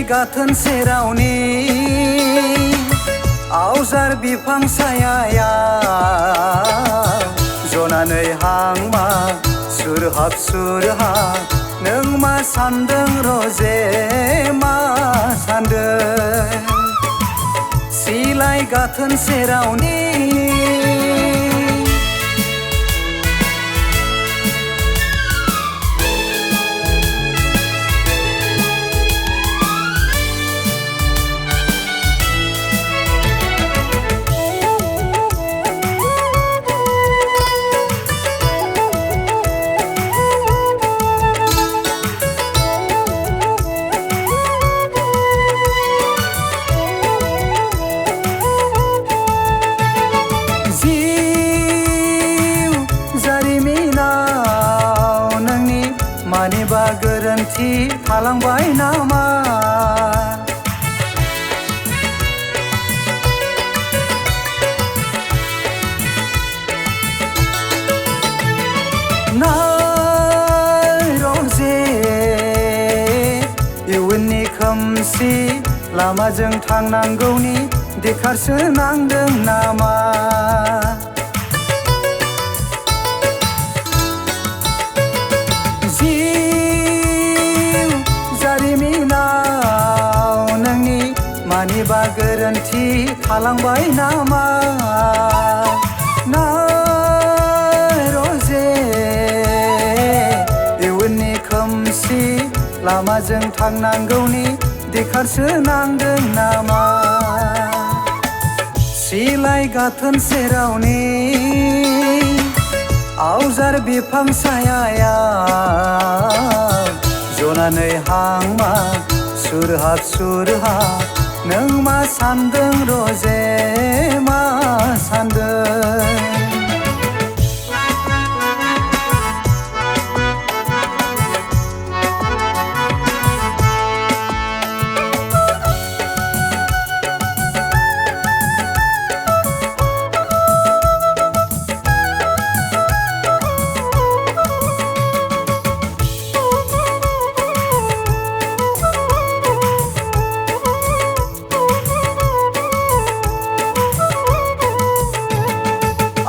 गाथोन सेरावनि आवजार बिफां सायायाव जनानै हांमा सुरहाब सुरहाब नों मा सान्दों रजे मा सान्दों सिलाय गाथोन सेरावनि मानिबा गोरोन्थि थालांबाय नामा नाय रजे इयुननि खोमसि लामाजों थांनांगौनि दिखारसो नांदों नामा मानिबा गोरोन्थि थालांबाय नामा नाय रजे इयुननि खोमसि लामाजों थांनांगौनि दिखारसो नांदों नामा सिलाय गाथोन सेरावनि आवजार बिफां सायायाव जनानै हांमा सुरहाब सुरहाब नों मा सान्दों रजे मा सान्दों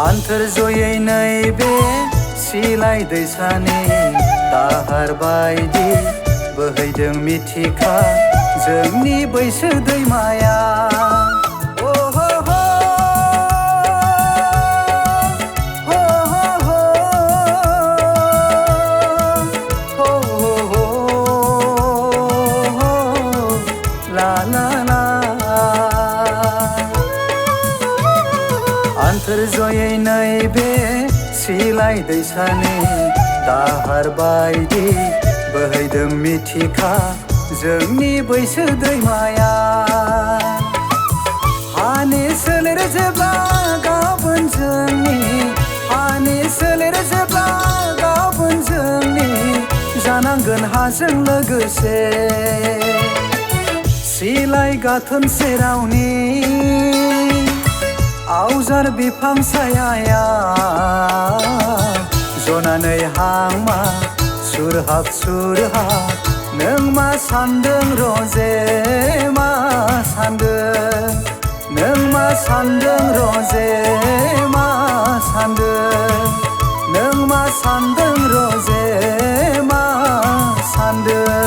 आन्थोर जयै नैबे सिलाय दैसानि दाहार बायदि बोहैदों मिथिखा जोंनि बैसो दैमाया जयै नैबे सिलाय दैसानि दाहार बायदि बोहैदों मिथिखा जोंनि बैसो दैमाया हानि सोलेर जेब्ला गाबोन जोंनि हानि सोलेर जेब्ला गाबोन जोंनि जानांगोन हाजों लोगोसे सिलाय गाथोन सेरावनि आवजार बिफां सायायाव जनानै हांमा सुरहाब सुरहाब नों मा सान्दों रजे मा सान्दों नों मा सान्दों रजे मा सान्दों नों मा सान्दों रजे मा सान्दों